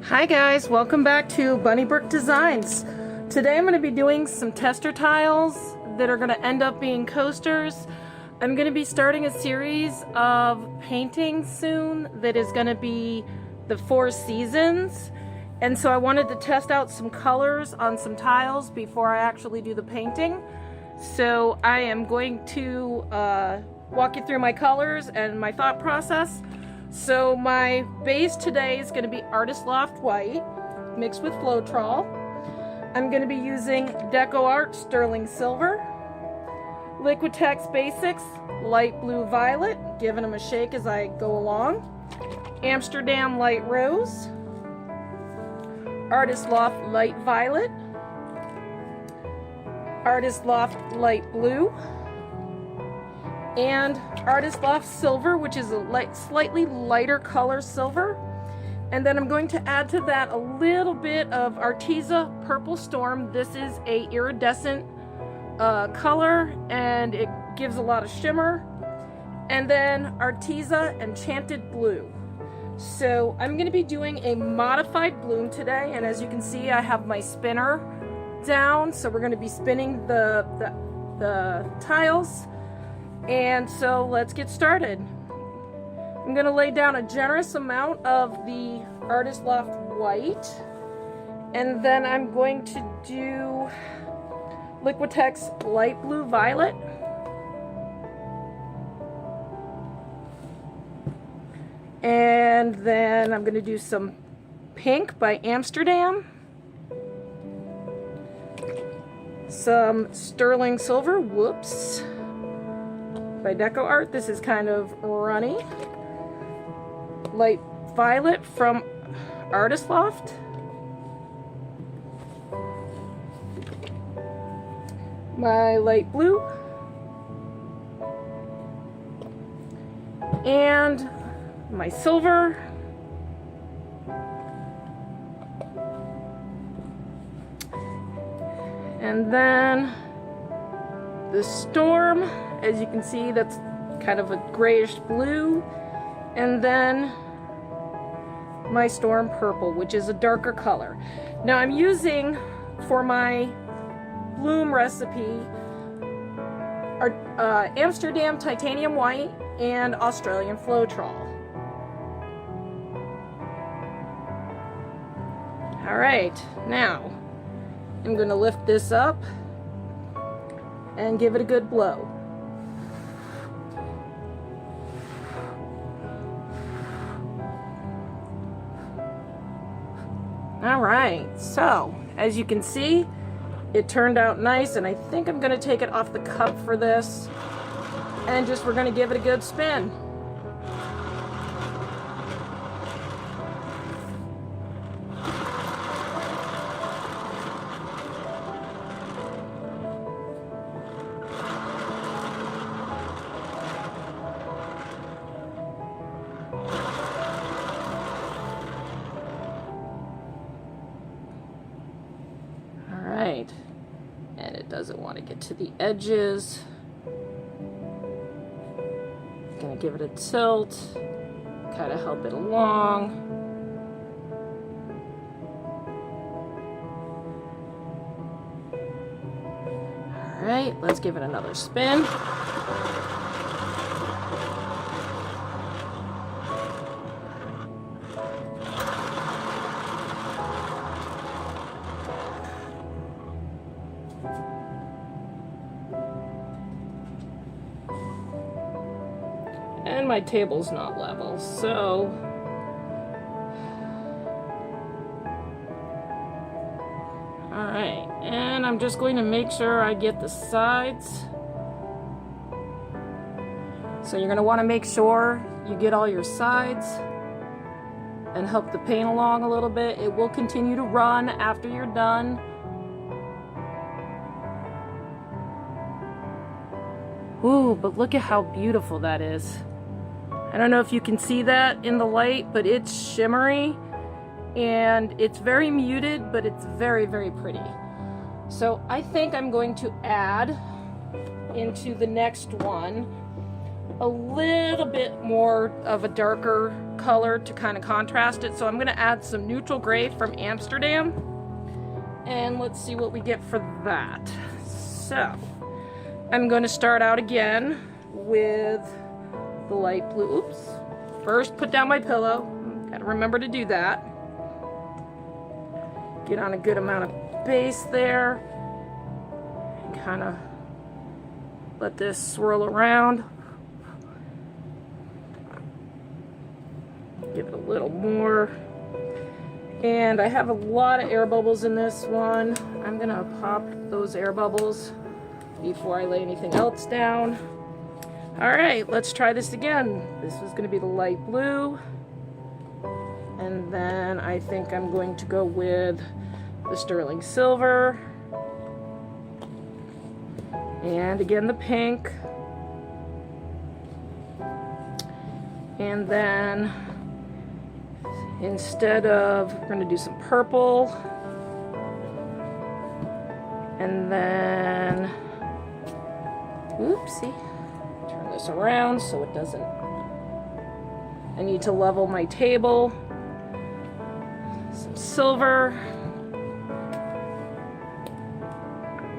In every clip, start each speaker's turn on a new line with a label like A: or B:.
A: Hi guys, welcome back to Bunny Brick Designs. Today I'm going to be doing some tester tiles that are going to end up being coasters. I'm going to be starting a series of paintings soon that is going to be the 4 seasons. And so I wanted to test out some colors on some tiles before I actually do the painting. So I am going to walk you through my colors and my thought process. So my base today is going to be Artist Loft White mixed with Floetrol. I'm going to be using Deco Art Sterling Silver, Liquitex Basics Light Blue Violet, giving them a shake as I go along, Amsterdam Light Rose, Artist Loft Light Violet, Artist Loft Light Blue, and Artist Loft Silver, which is a slightly lighter color silver. And then I'm going to add to that a little bit of Arteza Purple Storm. This is a iridescent color and it gives a lot of shimmer. And then Arteza Enchanted Blue. So I'm going to be doing a modified bloom today, and as you can see I have my spinner down, so we're going to be spinning the tiles. And so let's get started. I'm going to lay down a generous amount of the Artist Loft White, and then I'm going to do Liquitex Light Blue Violet, and then I'm going to do some pink by Amsterdam, some sterling silver, whoops, by Deco Art. This is kind of runny. Light violet from Artist Loft. My light blue. And my silver. And then the storm. As you can see, that's kind of a grayish blue. And then my storm purple, which is a darker color. Now I'm using, for my bloom recipe, Amsterdam Titanium White and Australian Floetrol. Alright, now I'm going to lift this up and give it a good blow. Alright, so as you can see, it turned out nice, and I think I'm going to take it off the cup for this, and we're going to give it a good spin. And it doesn't want to get to the edges. Gonna give it a tilt, kind of help it along. All right, let's give it another spin. And my table's not level, so alright, and I'm just going to make sure I get the sides. So you're going to want to make sure you get all your sides and help the paint along a little bit. It will continue to run after you're done. Ooh, but look at how beautiful that is. I don't know if you can see that in the light, but it's shimmery and it's very muted, but it's very, very pretty. So I think I'm going to add into the next one a little bit more of a darker color to kind of contrast it. So I'm going to add some neutral gray from Amsterdam, and let's see what we get for that. So I'm going to start out again with the light blue. Oops. First, put down my pillow. Gotta remember to do that. Get on a good amount of base there. And kind of let this swirl around. Give it a little more. And I have a lot of air bubbles in this one. I'm gonna pop those air bubbles before I lay anything else down. All right, let's try this again. This was gonna be the light blue. And then I think I'm going to go with the sterling silver. And again, the pink. And then instead of, we're going to do some purple. And then, oopsie, turn this around so it doesn't, I need to level my table. Some silver,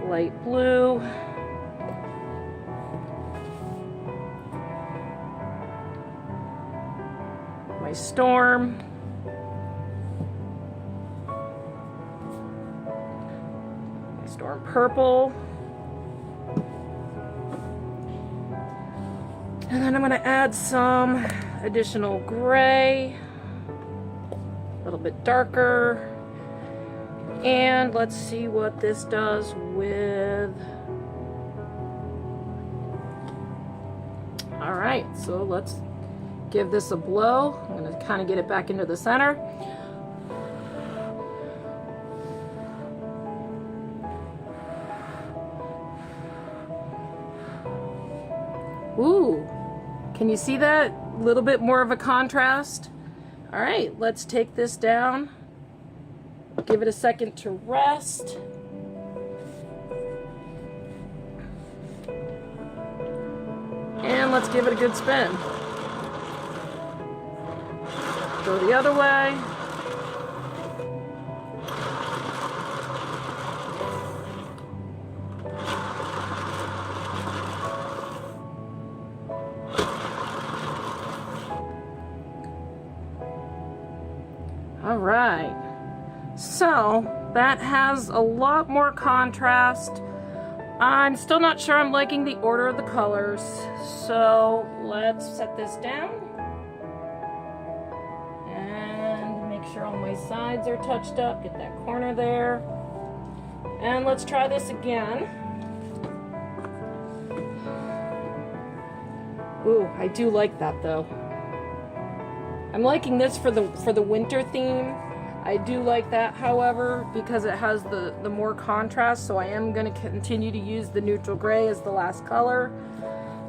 A: light blue, my storm, storm purple, and then I'm going to add some additional gray, a little bit darker, and let's see what this does with. All right, so let's give this a blow. I'm going to kind of get it back into the center. Ooh, can you see that? A little bit more of a contrast. All right, let's take this down. Give it a second to rest. And let's give it a good spin. Go the other way. All right, so that has a lot more contrast. I'm still not sure I'm liking the order of the colors, so let's set this down and make sure all my sides are touched up. Get that corner there, and let's try this again. Ooh, I do like that though. I'm liking this for the winter theme. I do like that, however, because it has the more contrast, so I am going to continue to use the neutral gray as the last color.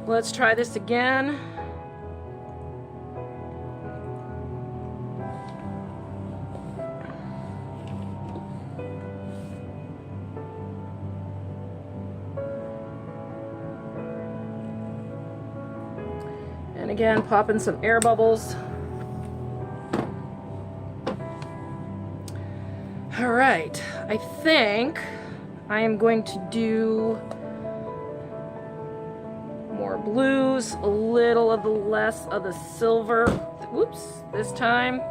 A: Let's try this again. And again, pop in some air bubbles. All right, I think I am going to do more blues, a little of the less of the silver. Whoops, this time.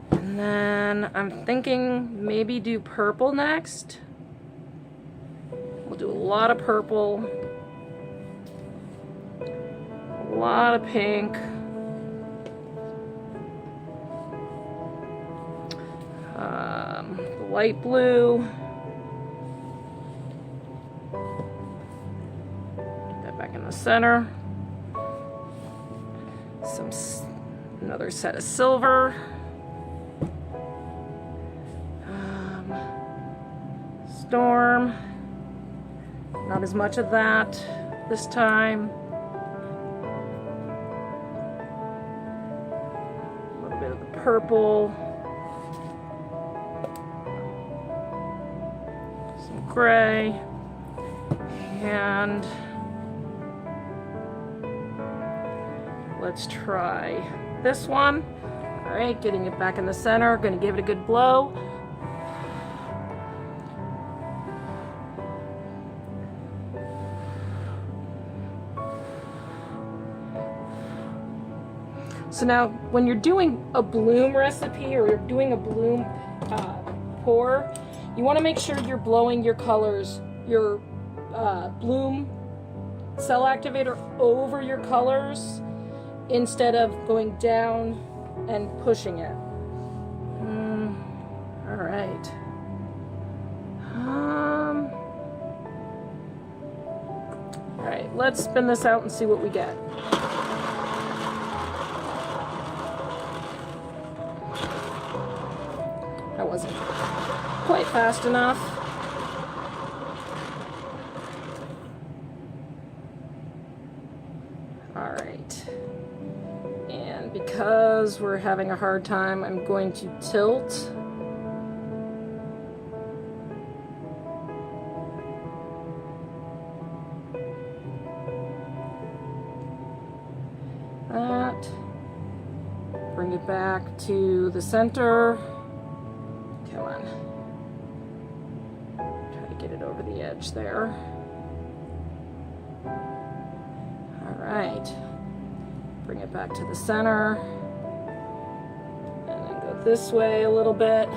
A: And then I'm thinking maybe do purple next. We'll do a lot of purple, a lot of pink. The light blue. Get that back in the center. Another set of silver. Storm. Not as much of that this time. A little bit of the purple. Gray, And let's try this one. All right, getting it back in the center. Going to give it a good blow. So now, when you're doing a bloom recipe or you're doing a bloom pour, you want to make sure you're blowing your colors, your bloom cell activator over your colors instead of going down and pushing it. All right. All right, let's spin this out and see what we get. That wasn't quite fast enough. All right. And because we're having a hard time, I'm going to tilt. That. Bring it back to the center. Come on. Try to get it over the edge there. All right. Bring it back to the center. And then go this way a little bit.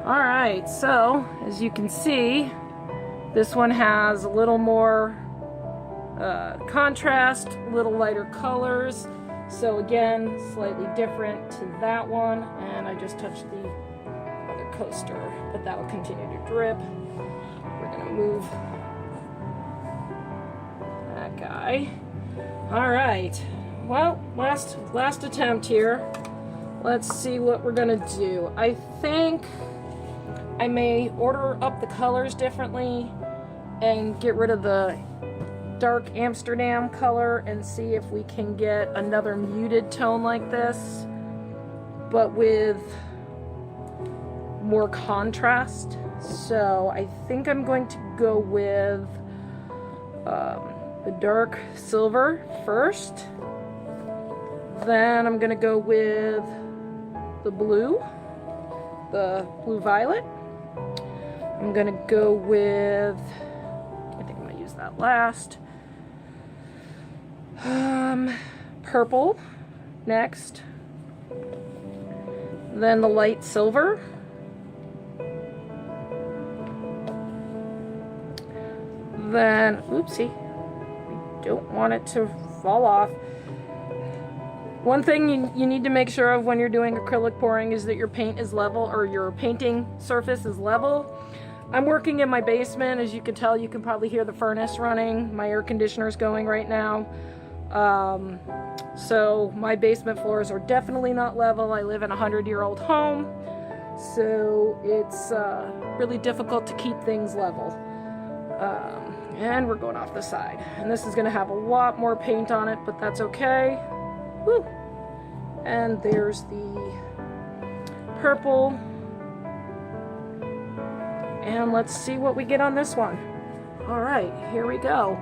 A: All right, so as you can see, this one has a little more contrast, a little lighter colors. So again, slightly different to that one, and I just touched the other coaster, but that will continue to drip. We're gonna move that guy. All right, well, last attempt here. Let's see what we're gonna do. I think I may order up the colors differently and get rid of the dark Amsterdam color and see if we can get another muted tone like this, but with more contrast. So I think I'm going to go with the dark silver first. Then I'm going to go with the blue violet. I'm going to go with, I think I'm going to use that last. Purple next, then the light silver, then, oopsie, we don't want it to fall off. One thing you need to make sure of when you're doing acrylic pouring is that your paint is level, or your painting surface is level. I'm working in my basement. As you can tell, you can probably hear the furnace running. My air conditioner is going right now. So my basement floors are definitely not level. I live in a 100-year-old home, so it's really difficult to keep things level. And we're going off the side. And this is going to have a lot more paint on it, but that's okay. Woo! And there's the purple. And let's see what we get on this one. All right, here we go.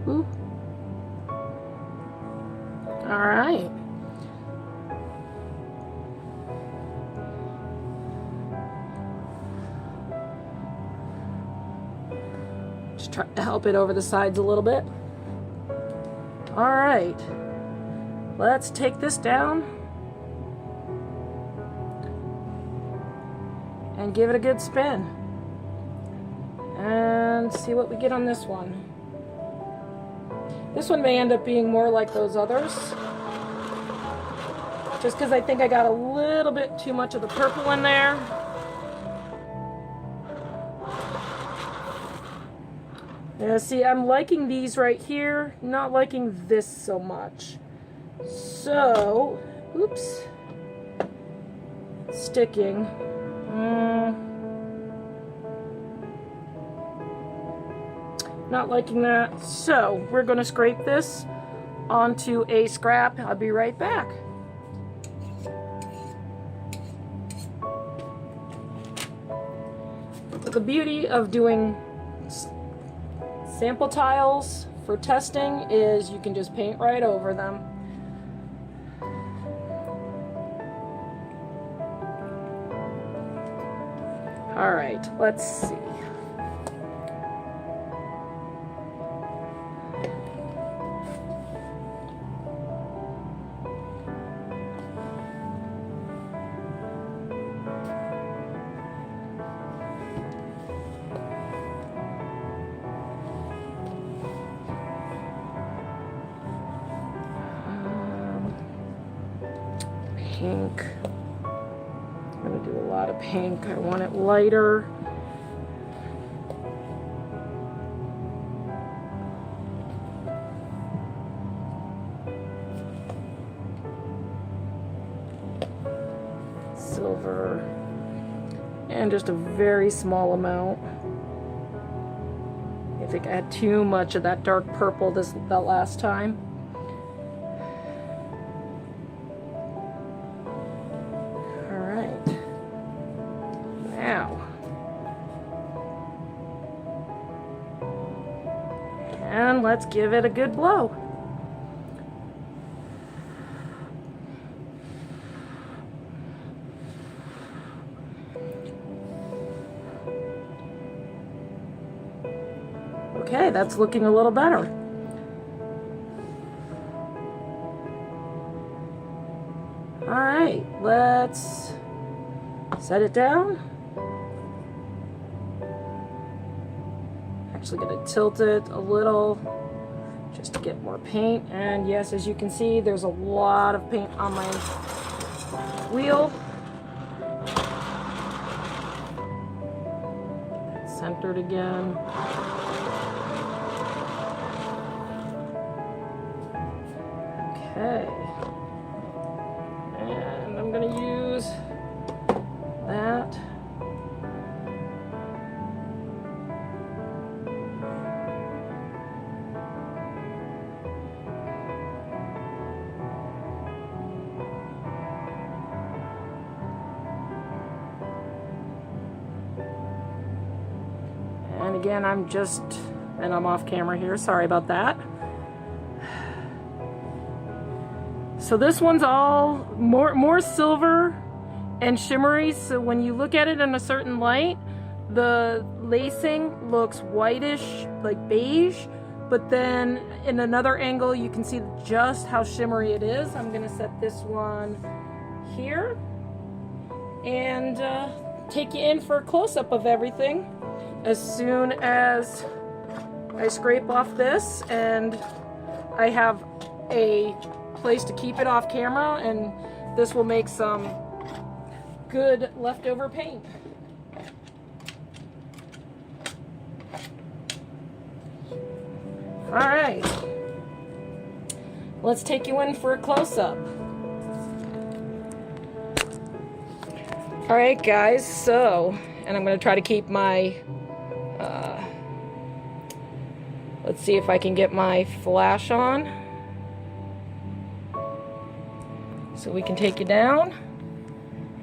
A: Ooh. All right. Just try to help it over the sides a little bit. All right. Let's take this down and give it a good spin and see what we get on this one. This one may end up being more like those others, just because I think I got a little bit too much of the purple in there. Yeah, see, I'm liking these right here, not liking this so much. So, oops, sticking. Not liking that. So, we're going to scrape this onto a scrap. I'll be right back. The beauty of doing sample tiles for testing is you can just paint right over them. All right, let's see. Pink. I'm going to do a lot of pink. I want it lighter. Silver. And just a very small amount. I think I had too much of that dark purple that last time. And let's give it a good blow. Okay, that's looking a little better. All right, let's set it down. Actually going to tilt it a little just to get more paint. And yes, as you can see, there's a lot of paint on my wheel. Centered again. Okay. And I'm going to use that. And again, I'm off camera here, sorry about that. So this one's all more silver and shimmery, so when you look at it in a certain light, the lacing looks whitish, like beige, but then in another angle you can see just how shimmery it is. I'm gonna set this one here and take you in for a close-up of everything as soon as I scrape off this and I have a place to keep it off camera, and this will make some good leftover paint. All right, let's take you in for a close-up. All right, guys, so, and I'm going to try to keep my let's see if I can get my flash on so we can take it down.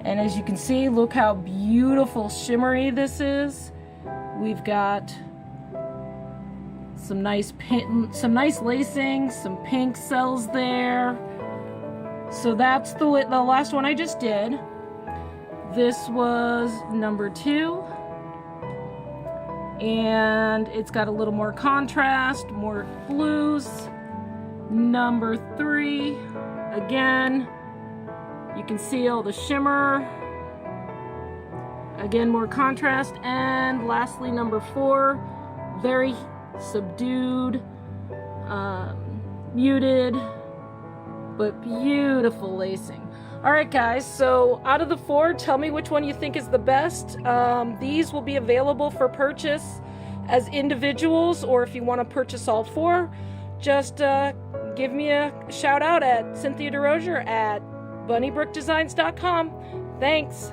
A: And as you can see, look how beautiful shimmery this is. We've got some nice lacing, some pink cells there. So that's the last one I just did. This was number 2. And it's got a little more contrast, more blues. Number 3, again, you can see all the shimmer. Again, more contrast. And lastly, number 4, very subdued, muted, but beautiful lacing. All right, guys, so out of the 4, tell me which one you think is the best. These will be available for purchase as individuals, or if you want to purchase all 4, just give me a shout out at Cynthia DeRozier at bunnybrookdesigns.com. Thanks.